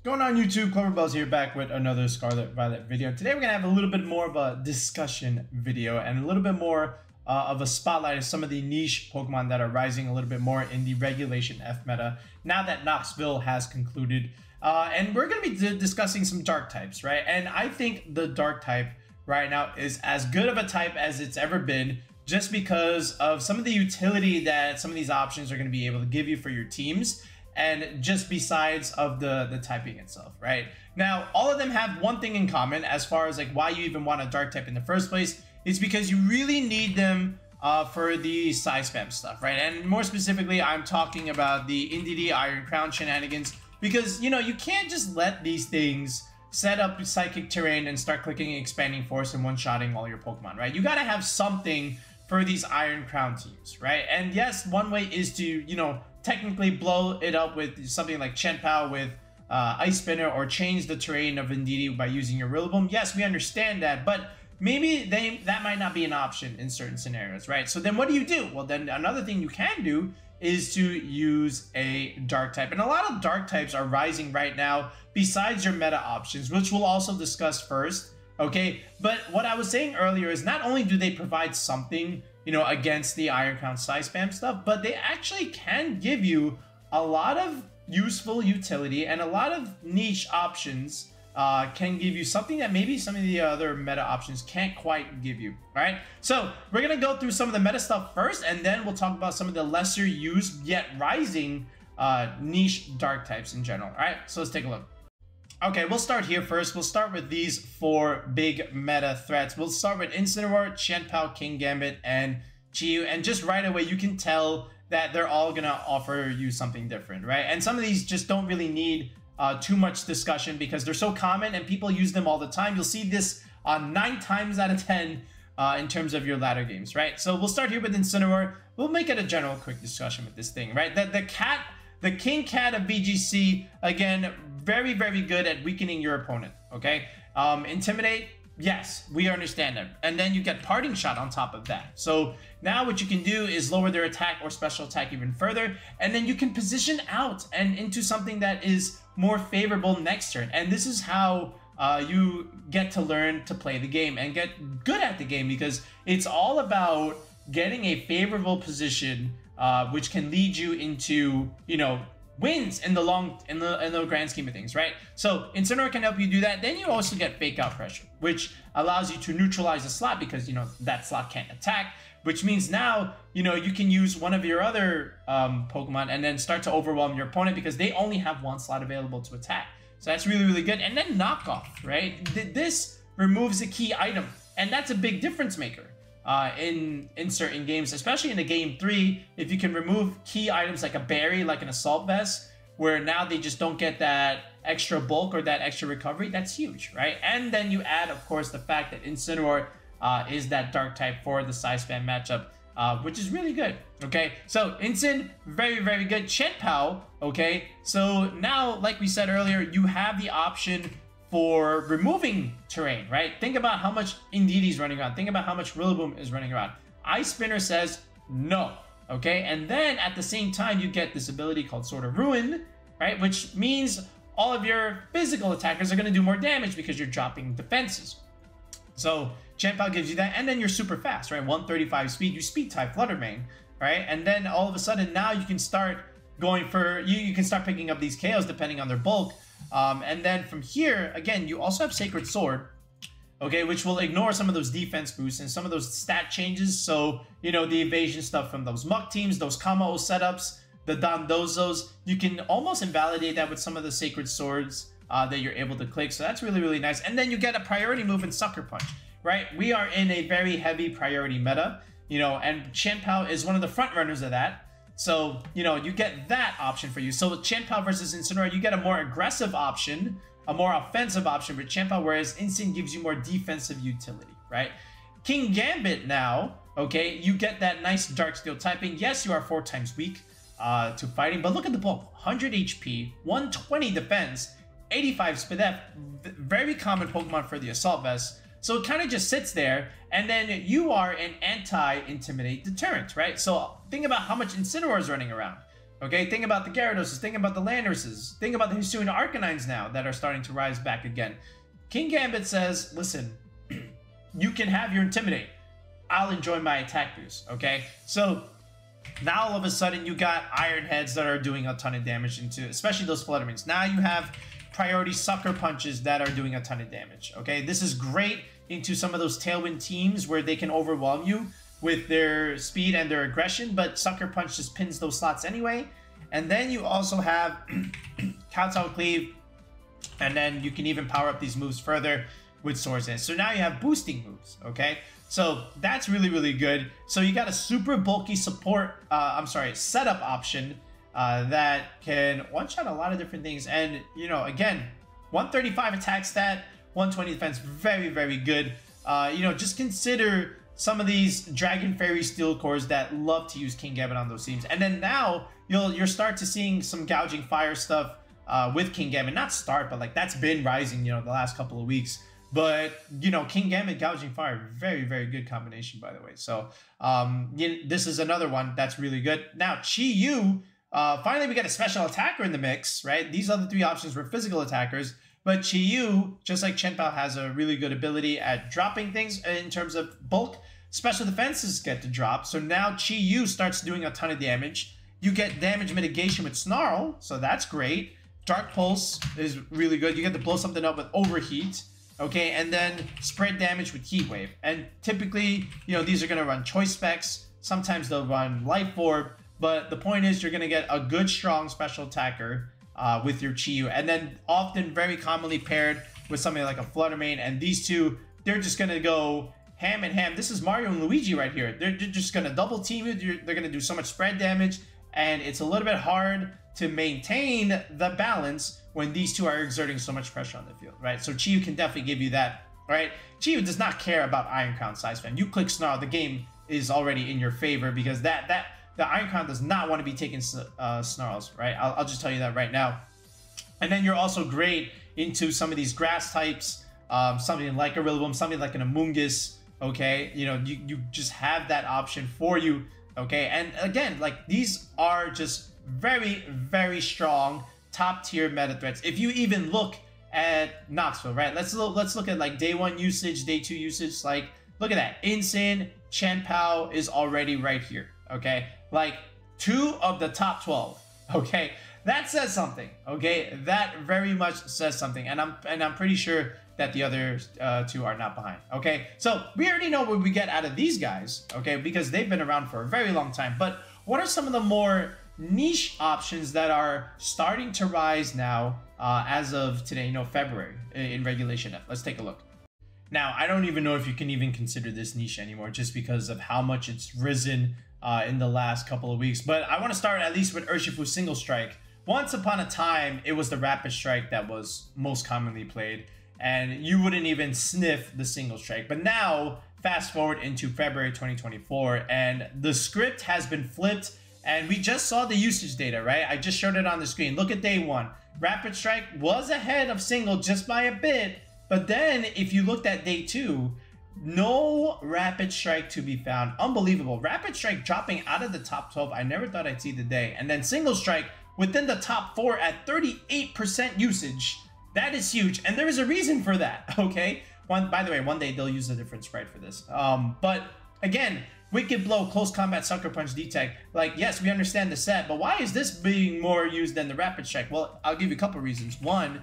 Going on YouTube, Cloverbells here, back with another Scarlet Violet video. Today we're going to have a little bit more of a discussion video and a little bit more of a spotlight of some of the niche Pokemon that are rising a little bit more in the Regulation F meta now that Knoxville has concluded. And we're going to be discussing some dark types, right? And I think the dark type right now is as good of a type as it's ever been, just because of some of the utility that some of these options are going to be able to give you for your teams. And just besides of the typing itself, right? Now, all of them have one thing in common as far as like why you even want a dark type in the first place. Is because you really need them for the size spam stuff, right? And more specifically, I'm talking about the NDD Iron Crown shenanigans, because, you know, you can't just let these things set up psychic terrain and start clicking expanding force and one-shotting all your Pokemon, right? You gotta have something for these Iron Crown teams, right? And yes, one way is to, you know, technically blow it up with something like Chien-Pao with Ice Spinner, or change the terrain of Indeedee by using your Rillaboom. Yes, we understand that, but maybe that might not be an option in certain scenarios, right? So then what do? Well, then another thing you can do is to use a dark type. And a lot of dark types are rising right now besides your meta options, which we'll also discuss first, okay? But what I was saying earlier is not only do they provide something, you know, against the Iron Crown size spam stuff, but they actually can give you a lot of useful utility, and a lot of niche options can give you something that maybe some of the other meta options can't quite give you. All right, so we're gonna go through some of the meta stuff first, and then we'll talk about some of the lesser used yet rising niche dark types in general. All right, so let's take a look. Okay, we'll start here first. We'll start with these four big meta threats. We'll start with Incineroar, Chien-Pao, Kingambit, and Chi-Yu. And just right away, you can tell that they're all gonna offer you something different, right? And some of these just don't really need too much discussion because they're so common and people use them all the time. You'll see this 9 times out of 10 in terms of your ladder games, right? So we'll start here with Incineroar. We'll make it a general quick discussion with this thing, right? The King Cat of VGC, again, very, very good at weakening your opponent, okay? Intimidate, yes, we understand that. And then you get Parting Shot on top of that. So now what you can do is lower their attack or special attack even further, and then you can position out and into something that is more favorable next turn. And this is how you get to learn to play the game and get good at the game, because it's all about getting a favorable position, which can lead you into, you know, wins in the grand scheme of things, right? So Incineroar can help you do that. Then you also get Fake Out Pressure, which allows you to neutralize a slot, because, you know, that slot can't attack, which means now, you know, you can use one of your other Pokemon and then start to overwhelm your opponent because they only have one slot available to attack. So that's really, really good. And then Knockoff, right? This removes a key item, and that's a big difference maker in certain games, especially in the game 3. If you can remove key items like a berry, like an Assault Vest, where now they just don't get that extra bulk or that extra recovery, that's huge, right? And then you add, of course, the fact that Incineroar is that dark type for the size spam matchup, which is really good, okay? So Incin, very, very good. Chien-Pao, okay? So now, like we said earlier, you have the option for removing terrain, right? Think about how much Indeedee's running around. Think about how much Rillaboom is running around. Ice Spinner says no, okay? And then at the same time, you get this ability called Sword of Ruin, right? Which means all of your physical attackers are going to do more damage because you're dropping defenses. So Chien-Pao gives you that, and then you're super fast, right? 135 speed, you speed type Flutter Mane, right? And then all of a sudden now you can start going for, you can start picking up these KOs depending on their bulk. And then from here, again, you also have Sacred Sword, okay, which will ignore some of those defense boosts and some of those stat changes. So, you know, the evasion stuff from those Muck teams, those Kamao setups, the Dondozos, you can almost invalidate that with some of the Sacred Swords that you're able to click. So that's really, really nice. And then you get a priority move in Sucker Punch, right? We are in a very heavy priority meta, you know, and Chien-Pao is one of the front runners of that. So, you know, you get that option for you. So with Chien-Pao versus Incineroar, you get a more aggressive option, a more offensive option with Chien-Pao, whereas Incin gives you more defensive utility, right? Kingambit now, okay, you get that nice Dark Steel typing. Yes, you are 4 times weak to fighting, but look at the bulk. 100 HP, 120 defense, 85 Speed F, very common Pokemon for the Assault Vest. So it kind of just sits there, and then you are an anti-intimidate deterrent, right? So think about how much Incineroar is running around. Okay, think about the Gyarados, think about the Landorses, think about the Hisuian Arcanines now that are starting to rise back again. King Gambit says, listen, you can have your Intimidate. I'll enjoy my attack boost, okay? So now all of a sudden you got Iron Heads that are doing a ton of damage into, especially those Fluttermans. Now you have priority Sucker Punches that are doing a ton of damage, okay? This is great into some of those Tailwind teams where they can overwhelm you with their speed and their aggression, but Sucker Punch just pins those slots anyway. And then you also have Kowtow Cleave, and then you can even power up these moves further with Swords Dance. So now you have boosting moves, okay? So that's really, really good. So you got a super bulky setup option that can one-shot a lot of different things. And, you know, again, 135 attack stat, 120 defense, very, very good. You know, just consider some of these Dragon Fairy Steel Cores that love to use King Gambit on those teams. And then now you'll start to seeing some Gouging Fire stuff with King Gambit. Not start, but like that's been rising, you know, the last couple of weeks. But, you know, King Gambit, Gouging Fire, very, very good combination, by the way. So this is another one that's really good. Now, Chi-Yu, finally we got a special attacker in the mix, right? These other three options were physical attackers. But Chi-Yu, just like Chen-Pao, has a really good ability at dropping things in terms of bulk. Special defenses get to drop. So now Chi-Yu starts doing a ton of damage. You get damage mitigation with Snarl, so that's great. Dark Pulse is really good. You get to blow something up with Overheat. Okay, and then spread damage with Heat Wave. And typically, you know, these are going to run Choice Specs. Sometimes they'll run Life Orb. But the point is you're going to get a good, strong special attacker with your Chi-Yu. And then often very commonly paired with something like a Fluttermane. And these two, they're just going to go ham and ham. This is Mario and Luigi right here. They're just going to double team it. They're going to do so much spread damage. And it's a little bit hard to maintain the balance when these two are exerting so much pressure on the field, right? So Chi-Yu can definitely give you that, right? Chi-Yu does not care about Iron Crown size fan. You click Snarl, the game is already in your favor because the Iron Crown does not want to be taking Snarls, right? I'll just tell you that right now. And then you're also great into some of these grass types, something like a Rillaboom, something like an Amoonguss, okay? You know, you just have that option for you, okay? And again, like these are just very, very strong top tier meta threats. If you even look at Knoxville, right? Let's look at like day 1 usage, day 2 usage. Like, look at that. Insane, Chen-Pao is already right here. Okay, like 2 of the top 12. Okay, that says something. Okay, that very much says something, and I'm pretty sure that the other 2 are not behind. Okay, so we already know what we get out of these guys. Okay, because they've been around for a very long time. But what are some of the more niche options that are starting to rise now as of today, you know, February in regulationF? Let's take a look. Now, I don't even know if you can even consider this niche anymore just because of how much it's risen in the last couple of weeks. But I want to start at least with Urshifu Single Strike. Once upon a time, it was the Rapid Strike that was most commonly played, and you wouldn't even sniff the Single Strike. But now, fast forward into February 2024, and the script has been flipped. And we just saw the usage data, right? I just showed it on the screen. Look at day 1. Rapid Strike was ahead of Single just by a bit. But then if you looked at day 2, no Rapid Strike to be found. Unbelievable. Rapid Strike dropping out of the top 12. I never thought I'd see the day. And then Single Strike within the top 4 at 38% usage. That is huge. And there is a reason for that, okay? By the way, one day they'll use a different sprite for this. But again, Wicked Blow, Close Combat, Sucker Punch, Detect. Like, yes, we understand the set, but why is this being more used than the Rapid Strike? Well, I'll give you a couple reasons. One,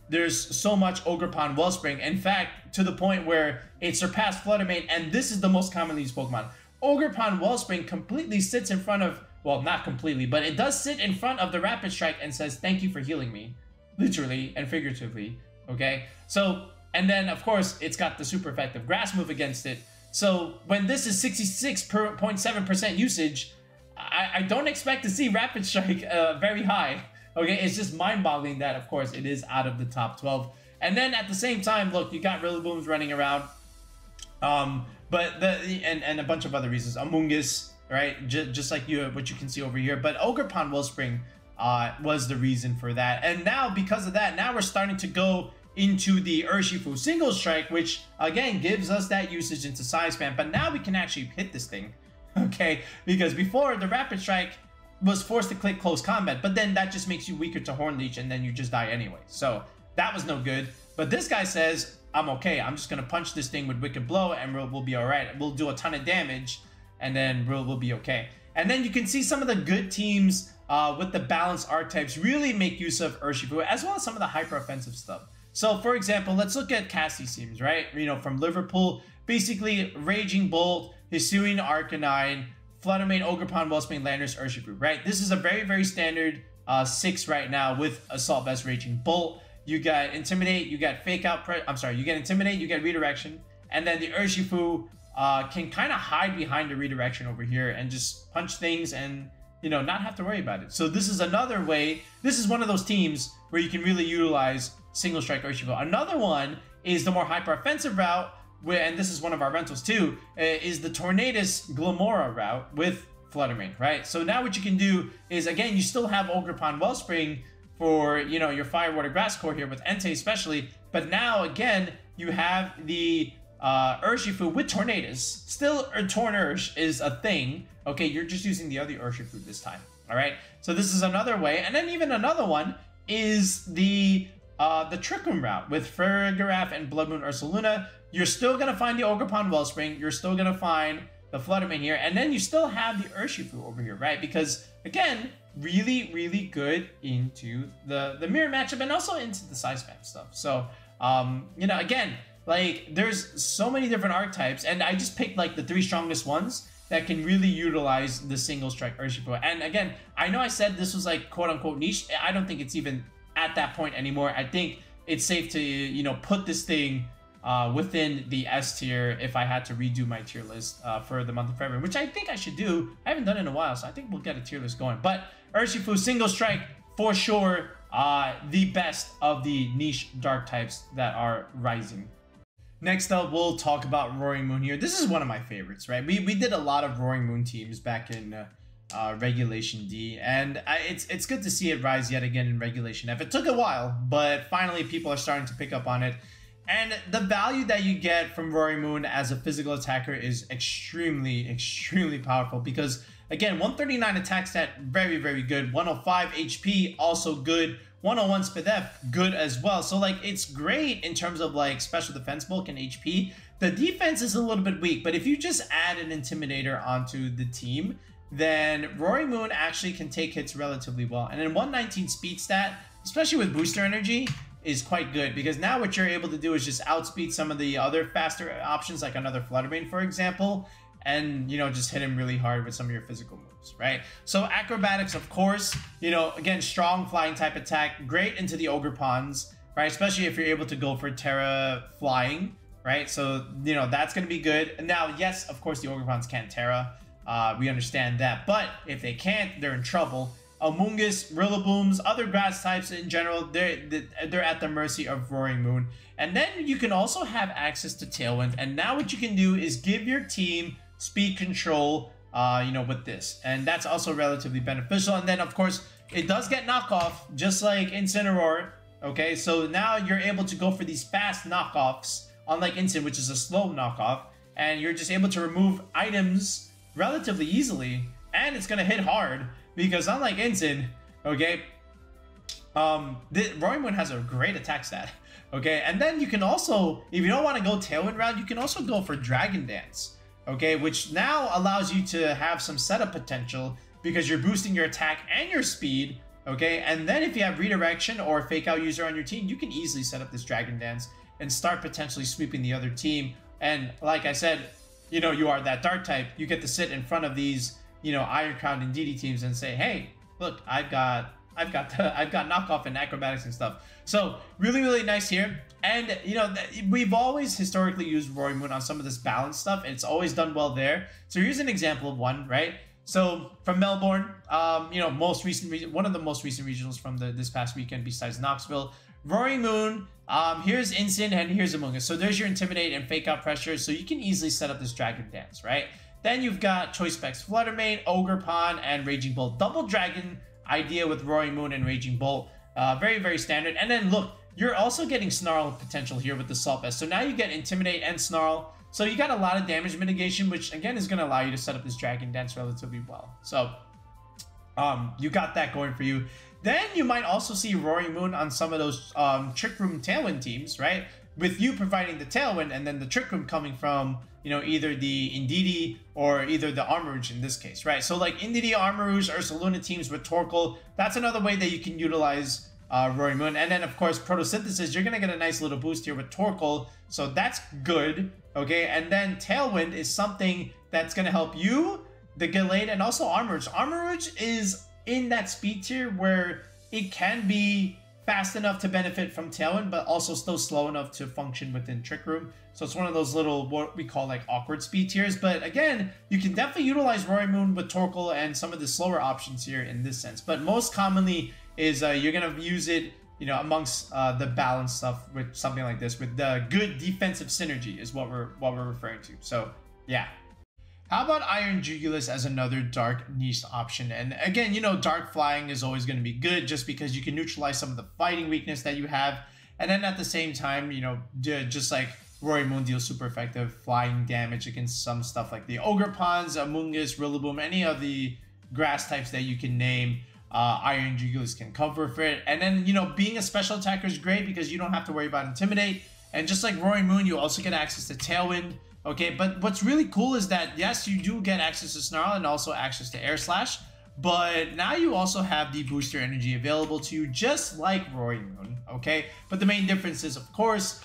there's so much Ogerpon Wellspring. In fact, to the point where it surpassed Fluttermane, and this is the most commonly used Pokemon. Ogerpon Wellspring completely sits in front of, well, not completely, but it does sit in front of the Rapid Strike and says, thank you for healing me. Literally and figuratively, okay? So, and then, of course, it's got the super effective Grass move against it. So when this is 66.7% usage, I don't expect to see Rapid Strike very high. Okay, it's just mind-boggling that, of course, it is out of the top 12. And then at the same time, look, you got Rillabooms running around, and a bunch of other reasons. Amoonguss, right? Just like what you can see over here. But Ogerpon Wellspring was the reason for that. And now, because of that, now we're starting to go into the Urshifu Single Strike, which again gives us that usage into size spam. But now we can actually hit this thing, okay? Because before, the Rapid Strike was forced to click close combat, but then that just makes you weaker to Horn Leech, and then you just die anyway. So that was no good. But this guy says, I'm okay. I'm just going to punch this thing with Wicked Blow, and we'll be all right. We'll do a ton of damage, and then we'll be okay. And then you can see some of the good teams with the balanced archetypes really make use of Urshifu, as well as some of the hyper-offensive stuff. So, for example, let's look at Cassie's teams, right? You know, from Liverpool, basically Raging Bolt, Hisuian Arcanine, Fluttermane, Ogerpon, Wellspring, Landorus, Urshifu, right? This is a very, very standard 6 right now with Assault Vest, Raging Bolt. You got Intimidate, you got Fake Out, you get Intimidate, you get Redirection, and then the Urshifu can kind of hide behind the Redirection over here and just punch things and, you know, not have to worry about it. So this is another way. This is one of those teams where you can really utilize Single Strike Urshifu. Another one is the more hyper-offensive route, and this is one of our rentals too, is the Tornadus Glamora route with Fluttermane, right? So now what you can do is, again, you still have Ogerpon Wellspring for, you know, your Fire, Water, Grass core here with Entei especially, but now, again, you have the Urshifu with Tornadus. Still, Tornursh is a thing. Okay, you're just using the other Urshifu this time, all right? So this is another way, and then even another one is the Trick Room route with Farigiraf and Blood Moon Ursaluna. You're still going to find the Ogerpon Wellspring. You're still going to find the Fluttermane here. And then you still have the Urshifu over here, right? Because, again, really, really good into the mirror matchup and also into the side spam stuff. So, you know, again, like, there's so many different archetypes. And I just picked, like, the 3 strongest ones that can really utilize the Single Strike Urshifu. And, again, I know I said this was, like, quote-unquote niche. I don't think it's even at that point anymore. I think it's safe to, you know, put this thing within the S tier if I had to redo my tier list for the month of February, which I think I should do. I haven't done it in a while, so I think we'll get a tier list going. But Urshifu Single Strike, for sure, the best of the niche dark types that are rising. Next up, we'll talk about Roaring Moon here. This is one of my favorites, right? We did a lot of Roaring Moon teams back in Regulation D, and it's good to see it rise yet again in Regulation F. It took a while, but finally people are starting to pick up on it. And the value that you get from Roaring Moon as a physical attacker is extremely, extremely powerful because, again, 139 attack stat, very, very good. 105 HP, also good. 101 Speed F, good as well. So, like, it's great in terms of, like, special defense bulk and HP. The defense is a little bit weak, but if you just add an Intimidator onto the team, then Roaring Moon actually can take hits relatively well. And then 119 speed stat, especially with booster energy, is quite good because now what you're able to do is just outspeed some of the other faster options, like another Fluttermane, for example, and, you know, just hit him really hard with some of your physical moves, right? So acrobatics, of course, you know, again, strong flying type attack, great into the Ogerpons, right? Especially if you're able to go for Terra flying, right? So, you know, that's going to be good. And now, yes, of course, the Ogerpons can't Terra. We understand that, but if they can't, they're in trouble. Amoonguss, Rillabooms, other grass types in general, they're at the mercy of Roaring Moon. And then you can also have access to Tailwind. And now what you can do is give your team speed control, you know, with this. And that's also relatively beneficial. And then, of course, it does get knockoff, just like Incineroar. Okay, so now you're able to go for these fast knockoffs, unlike Incin, which is a slow knockoff. And you're just able to remove items relatively easily. And it's going to hit hard. Because unlike Incin, okay, Roaring Moon has a great attack stat, okay? And then you can also, if you don't want to go Tailwind route, you can also go for Dragon Dance, okay? Which now allows you to have some setup potential because you're boosting your attack and your speed, okay? And then if you have Redirection or a Fake Out user on your team, you can easily set up this Dragon Dance and start potentially sweeping the other team. And like I said, you know, you are that dark type. You get to sit in front of these, you know, Iron Crown and DD teams and say, hey, look, I've got knockoff and acrobatics and stuff. So really, really nice here. And, you know, we've always historically used Roaring Moon on some of this balance stuff. And it's always done well there. So here's an example of one, right? So from Melbourne, you know, one of the most recent regionals from this past weekend besides Knoxville, Roaring Moon, here's Incin and here's Amoonguss. So there's your Intimidate and Fake Out pressure. So you can easily set up this Dragon Dance, right? Then you've got Choice Specs Fluttermane, Ogerpon, and Raging Bolt. Double Dragon idea with Roaring Moon and Raging Bolt. Very, very standard. And then look, you're also getting Snarl potential here with the Assault Vest. So now you get Intimidate and Snarl. So you got a lot of damage mitigation, which again is going to allow you to set up this Dragon Dance relatively well. So You got that going for you. Then you might also see Roaring Moon on some of those Trick Room Tailwind teams, right? With you providing the Tailwind and then the Trick Room coming from, you know, either the Indeedee or either the Armarouge in this case, right? So like Indeedee, Armarouge, Ursaluna teams with Torkoal, that's another way that you can utilize Roaring Moon. And then of course Photosynthesis, you're gonna get a nice little boost here with Torkoal, so that's good, okay? And then Tailwind is something that's gonna help you, the Gallade, and also Armarouge. Armarouge is in that speed tier where it can be fast enough to benefit from Tailwind, but also still slow enough to function within Trick Room. So it's one of those little, what we call like awkward speed tiers. But again, you can definitely utilize Roaring Moon with Torkoal and some of the slower options here in this sense. But most commonly is you're going to use it, you know, amongst the balanced stuff with something like this, with the good defensive synergy is what we're referring to. So yeah. How about Iron Jugulis as another dark niche option? And again, you know, dark flying is always going to be good just because you can neutralize some of the fighting weakness that you have. And then at the same time, you know, just like Roaring Moon deals super effective flying damage against some stuff like the Ogerpons, Amoonguss, Rillaboom, any of the grass types that you can name. Iron Jugulis can cover for it. And then, you know, being a special attacker is great because you don't have to worry about Intimidate. And just like Roaring Moon, you also get access to Tailwind. Okay, but what's really cool is that, yes, you do get access to Snarl and also access to Air Slash, but now you also have the booster energy available to you, just like Roaring Moon, okay? But the main difference is, of course,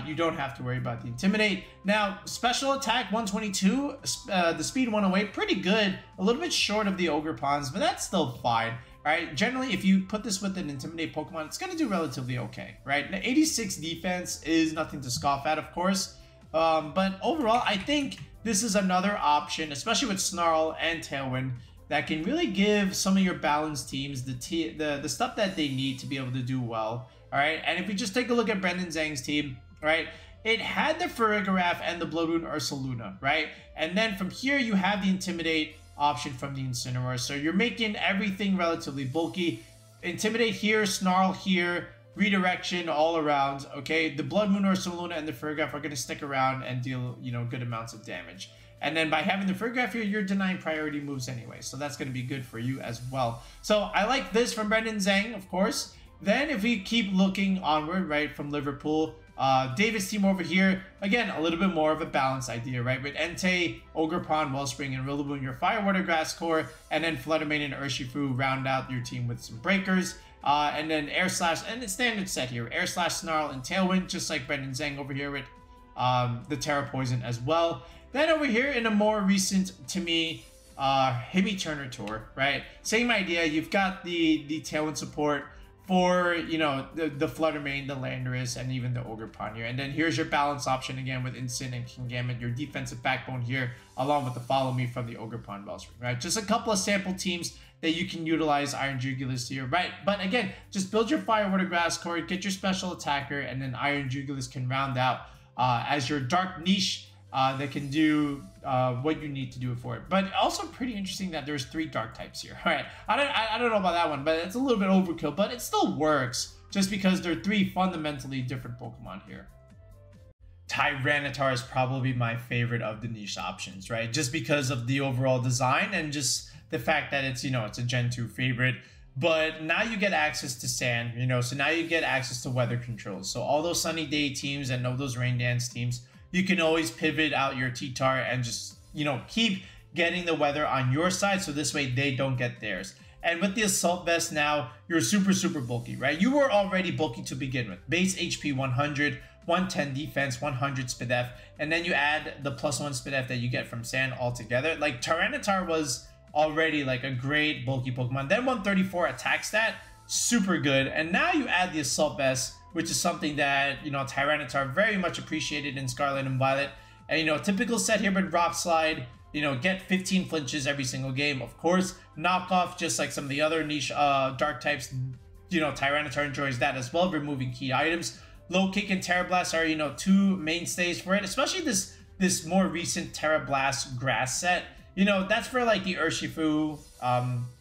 you don't have to worry about the Intimidate. Now, Special Attack 122, the Speed 108, pretty good, a little bit short of the Ogerpons, but that's still fine. Right, generally, if you put this with an Intimidate Pokemon, it's going to do relatively okay, right? Now, 86 defense is nothing to scoff at, of course. But overall, I think this is another option, especially with Snarl and Tailwind, that can really give some of your balanced teams the stuff that they need to be able to do well. All right, and if we just take a look at Brendan Zhang's team, right, it had the Farigiraf and the Bloodmoon Ursaluna, right? And then from here, you have the Intimidate option from the Incineroar. So you're making everything relatively bulky. Intimidate here, Snarl here, Redirection all around, okay? The Bloodmoon Ursaluna and the Farigiraf are going to stick around and deal, you know, good amounts of damage. And then by having the Farigiraf here, you're denying priority moves anyway. So that's going to be good for you as well. So I like this from Brendan Zhang, of course. Then if we keep looking onward, right, from Liverpool, Davis' team over here, again, a little bit more of a balanced idea, right? With Entei, Ogerpon, Wellspring, and Rillaboom, your Fire, Water, Grass core, and then Fluttermane and Urshifu round out your team with some breakers. And then Air Slash, and the standard set here, Air Slash, Snarl, and Tailwind, just like Brendan Zhang over here with the Terra Poison as well. Then over here in a more recent, to me, Hemi Turner Tour, right? Same idea, you've got the Tailwind support for, you know, the Fluttermane, the Landorus, and even the Ogerpon here. And then here's your balance option again with Incin and Kingambit, your defensive backbone here, along with the Follow Me from the Ogerpon Wellspring, right? Just a couple of sample teams that you can utilize Iron Jugulis here, right? But again, just build your Fire, Water, Grass core, get your special attacker, and then Iron Jugulis can round out as your dark niche that can do what you need to do for it. But also pretty interesting that there's 3 dark types here. All right, I don't know about that one, but it's a little bit overkill, but it still works just because there are 3 fundamentally different Pokemon here. Tyranitar is probably my favorite of the niche options, right? Just because of the overall design and just the fact that it's, you know, it's a Gen 2 favorite. But now you get access to sand, you know, so now you get access to weather controls. So all those sunny day teams and all those rain dance teams, you can always pivot out your T-Tar and just, you know, keep getting the weather on your side so this way they don't get theirs. And with the Assault Vest now, you're super, super bulky, right? You were already bulky to begin with. Base HP 100, 110 defense, 100 SpDef, and then you add the +1 SpDef that you get from Sand altogether. Like, Tyranitar was already like a great bulky Pokemon. Then 134 attack stat, super good. And now you add the Assault Vest, which is something that, you know, Tyranitar very much appreciated in Scarlet and Violet. And, you know, typical set here with Rock Slide, you know, get 15 flinches every single game. Of course, knockoff, just like some of the other niche dark types, you know, Tyranitar enjoys that as well, removing key items. Low Kick and Terra Blast are, you know, 2 mainstays for it, especially this more recent Terra Blast grass set. You know, that's for like the Urshifu,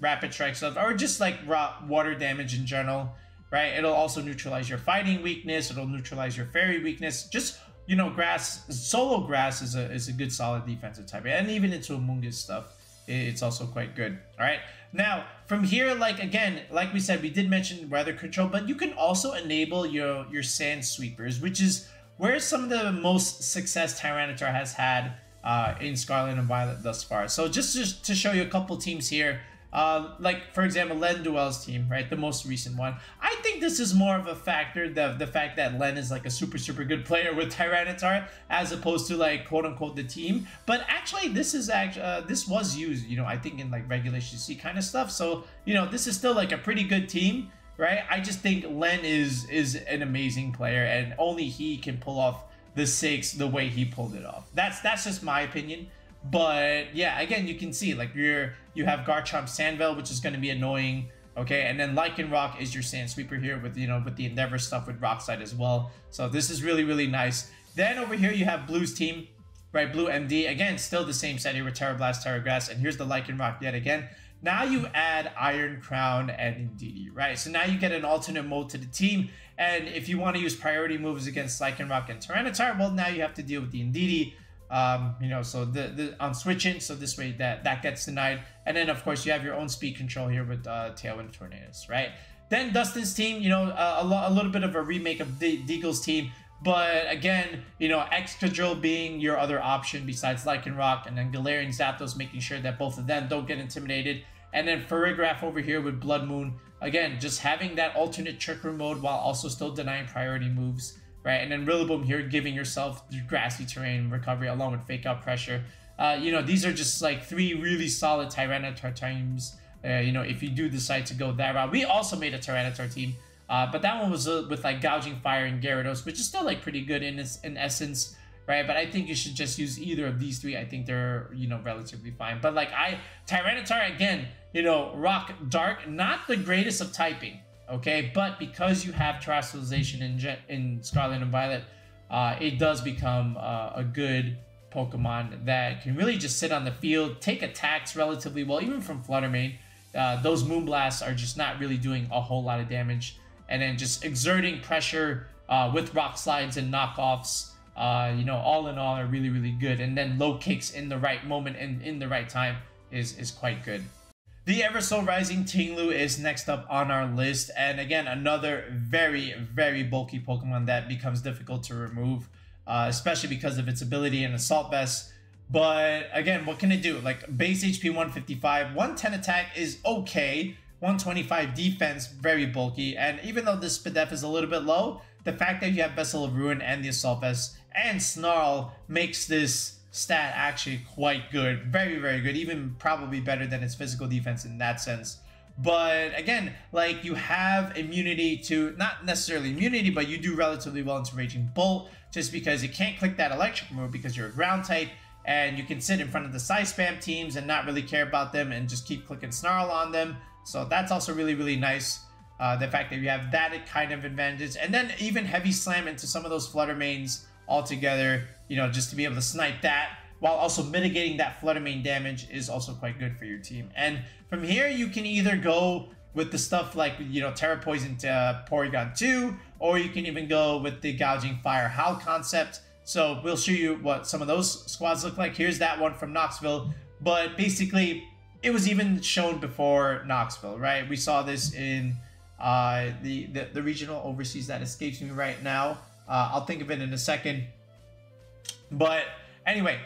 Rapid Strike stuff, or just like water damage in general, right? It'll also neutralize your fighting weakness. It'll neutralize your fairy weakness. Just, you know, grass, solo grass is a good solid defensive type, and even into Amoonguss stuff. it's also quite good. All right. Now, from here, like again, like we said, we did mention weather control, but you can also enable your sand sweepers, which is where some of the most success Tyranitar has had in Scarlet and Violet thus far. So just to show you a couple teams here, like for example, Len Duel's team, right, the most recent one. I think this is more of a factor, the fact that Len is like a super good player with Tyranitar, as opposed to like quote unquote the team. But actually, this was used, you know, I think in like regulation C kind of stuff. So you know, this is still like a pretty good team, right? I just think Len is an amazing player, and only he can pull off the 6 the way he pulled it off. That's just my opinion. But yeah, again, you can see like you have Garchomp Sandveld, which is going to be annoying, okay, and then Lycanroc is your Sand Sweeper here with, you know, with the Endeavor stuff with Rock Slide as well. So this is really nice. Then over here you have Blue's team, right? Blue MD, again, still the same set here with Terra Blast, Terra Grass, and here's the Lycanroc yet again. Now you add Iron Crown and Indeedee, right? So now you get an alternate mode to the team, and if you want to use priority moves against Lycanroc and Tyranitar, well, now you have to deal with the Indeedee. You know, so the on switching, so this way that gets denied. And then of course you have your own speed control here with Tailwind Tornadus, right? Then Dustin's team, you know, a little bit of a remake of Deagle's team, but again, you know, Excadrill being your other option besides Lycanroc, and then Galarian Zapdos making sure that both of them don't get intimidated. And then Farigiraf over here with Blood Moon, again, just having that alternate Trick Room mode while also still denying priority moves. Right, and then Rillaboom here, giving yourself grassy terrain recovery along with Fake Out Pressure. You know, these are just like 3 really solid Tyranitar teams. You know, if you do decide to go that route. We also made a Tyranitar team, but that one was with like Gouging Fire and Gyarados, which is still like pretty good in essence, right? But I think you should just use either of these 3. I think they're, you know, relatively fine. But like Tyranitar again, you know, Rock Dark, not the greatest of typing. Okay, but because you have Terrestrialization in Scarlet and Violet, it does become a good Pokemon that can really just sit on the field, take attacks relatively well, even from Flutter Mane. Those Moonblasts are just not really doing a whole lot of damage, and then just exerting pressure with Rock Slides and knockoffs. You know, all in all, are really good. And then low kicks in the right moment and in the right time is quite good. The ever so rising Ting-Lu is next up on our list, and again, another very bulky Pokemon that becomes difficult to remove, especially because of its ability in Assault Vest. But again, what can it do? Like base HP 155, 110 attack is okay, 125 defense, very bulky, and even though this SPDEF is a little bit low, the fact that you have Vessel of Ruin and the Assault Vest and Snarl makes this stat actually quite good, very good, even probably better than its physical defense in that sense. But again, like you have immunity to, not necessarily immunity, but you do relatively well into Raging Bolt, just because you can't click that electric move because you're a ground type, and you can sit in front of the side spam teams and not really care about them and just keep clicking Snarl on them. So that's also really nice, the fact that you have that kind of advantage. And then even Heavy Slam into some of those Flutter Manes altogether, you know, just to be able to snipe that while also mitigating that Flutter Mane damage is also quite good for your team. And from here, you can either go with the stuff like, you know, Terra Poison to Porygon 2, or you can even go with the Gouging Fire Howl concept. So we'll show you what some of those squads look like. Here's that one from Knoxville, but basically it was even shown before Knoxville, right? We saw this in the regional overseas that escapes me right now. I'll think of it in a second. But anyway,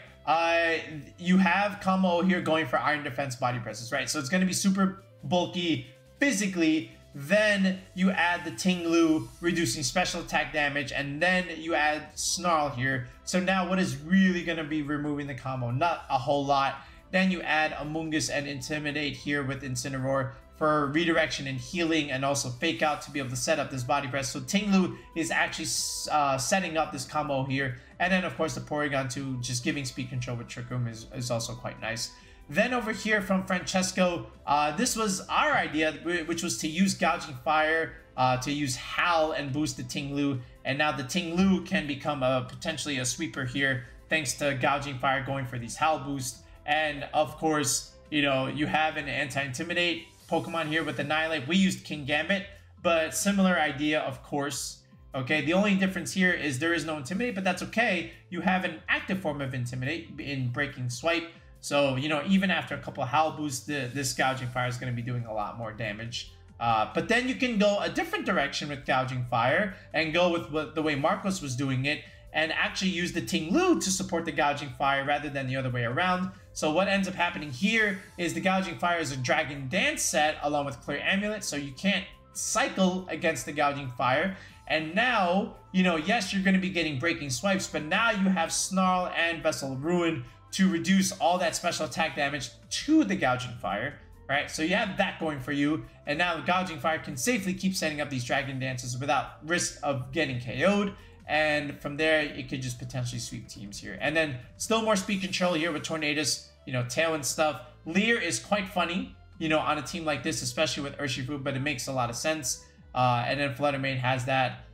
you have combo here going for Iron Defense Body Presses, right? So it's going to be super bulky physically. Then you add the Ting-Lu, reducing special attack damage, and then you add Snarl here. So now what is really going to be removing the combo? Not a whole lot. Then you add Amoonguss and Intimidate here with Incineroar for redirection and healing, and also Fake Out to be able to set up this body press. So Ting-Lu is actually setting up this combo here. And then of course the Porygon 2 just giving speed control with Trick Room is also quite nice. Then over here from Francesco, this was our idea, which was to use Gouging Fire, to use Howl and boost the Ting-Lu. And now the Ting-Lu can become potentially a sweeper here, thanks to Gouging Fire going for these Howl boosts. And of course, you know, you have an anti-intimidate Pokemon here with Annihilate. We used King Gambit, but similar idea, of course. Okay, the only difference here is there is no Intimidate, but that's okay. You have an active form of Intimidate in Breaking Swipe. So, you know, even after a couple of Howl boosts, this Gouging Fire is going to be doing a lot more damage. But then you can go a different direction with Gouging Fire and go with the way Marcos was doing it and actually use the Ting-Lu to support the Gouging Fire rather than the other way around. So what ends up happening here is the Gouging Fire is a Dragon Dance set along with Clear Amulet, so you can't cycle against the Gouging Fire. And now, you know, yes, you're going to be getting Breaking Swipes, but now you have Snarl and Vessel of Ruin to reduce all that special attack damage to the Gouging Fire, right? So you have that going for you, and now the Gouging Fire can safely keep setting up these Dragon Dances without risk of getting KO'd. And from there, it could just potentially sweep teams here. And then still more speed control here with Tornadus, you know, Tailwind stuff. Leer is quite funny, you know, on a team like this, especially with Urshifu, but it makes a lot of sense. And then Flutter Mane has that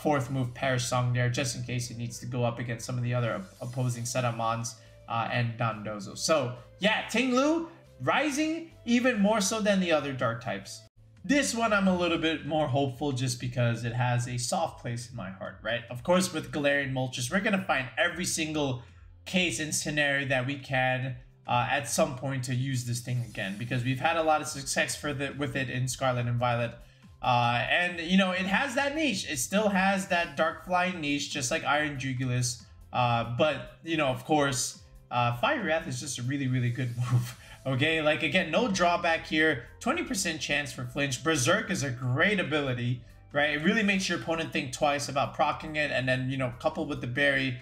fourth move, Perish Song there, just in case it needs to go up against some of the other opposing setup mons and Dondozo. So yeah, Ting-Lu rising even more so than the other dark types. This one I'm a little bit more hopeful just because it has a soft place in my heart, right? Of course, with Galarian-Moltres, we're going to find every single case and scenario that we can at some point to use this thing again, because we've had a lot of success with it in Scarlet and Violet. And, you know, it has that niche. It still has that Dark Flying niche, just like Iron Jugulis. But, you know, of course, Fire Wrath is just a really, really good move. Okay, like again, no drawback here, 20% chance for flinch. Berserk is a great ability, right? It really makes your opponent think twice about proccing it, and then, you know, coupled with the berry,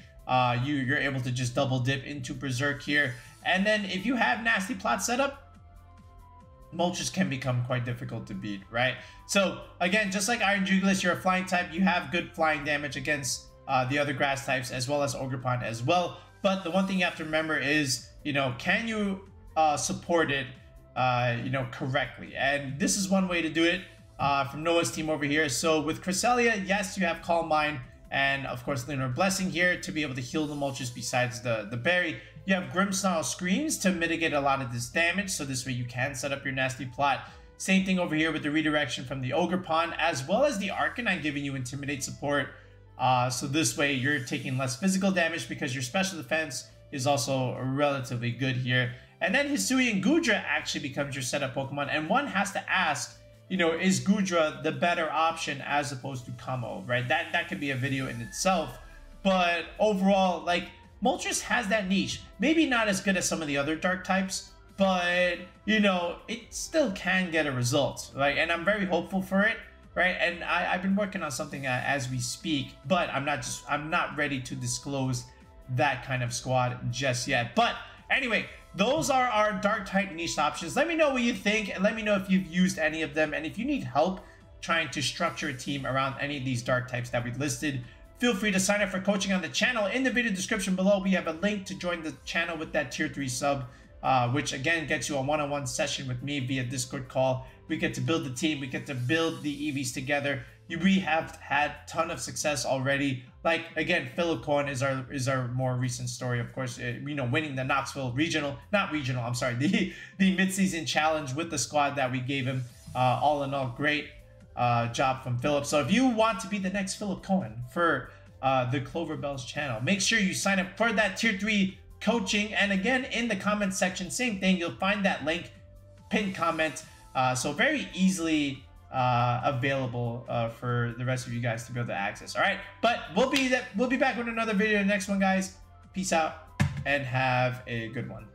you're able to just double dip into Berserk here. And then if you have Nasty Plot setup, Moltres can become quite difficult to beat, right? So again, just like Iron Jugulis, you're a flying type, you have good flying damage against the other grass types as well as Ogerpon as well. But the one thing you have to remember is, you know, can you support it, you know, correctly? And this is one way to do it from Noah's team over here. So with Cresselia, yes, you have Calm Mind and of course Lunar Blessing here to be able to heal the Moltres besides the berry. You have Grimmsnarl Screams to mitigate a lot of this damage, so this way you can set up your Nasty Plot. Same thing over here with the redirection from the Ogerpon, as well as the Arcanine giving you Intimidate support. So this way you're taking less physical damage because your special defense is also relatively good here. And then Hisuian Goodra actually becomes your setup Pokemon, and one has to ask, you know, is Goodra the better option as opposed to Kamo, right? That could be a video in itself. But overall, like, Moltres has that niche. Maybe not as good as some of the other dark types, but, you know, it still can get a result, right? And I'm very hopeful for it, right? And I've been working on something as we speak, but I'm not ready to disclose that kind of squad just yet. But anyway, those are our dark type niche options. Let me know what you think, and let me know if you've used any of them, and if you need help trying to structure a team around any of these dark types that we listed, feel free to sign up for coaching on the channel. In the video description below, we have a link to join the channel with that tier 3 sub, which again gets you a one-on-one session with me via Discord call. We get to build the team, we get to build the EVs together. We have had a ton of success already. Like, again, Philip Cohen is our more recent story, of course, you know, winning the Knoxville the mid-season challenge with the squad that we gave him. All in all, great job from Philip. So if you want to be the next Philip Cohen for the Clover Bells channel, make sure you sign up for that tier 3 coaching. And again, in the comment section, same thing, you'll find that link, pinned comment. So very easily available for the rest of you guys to be able to access. All right, but we'll be back with another video in the next one, guys. Peace out and have a good one.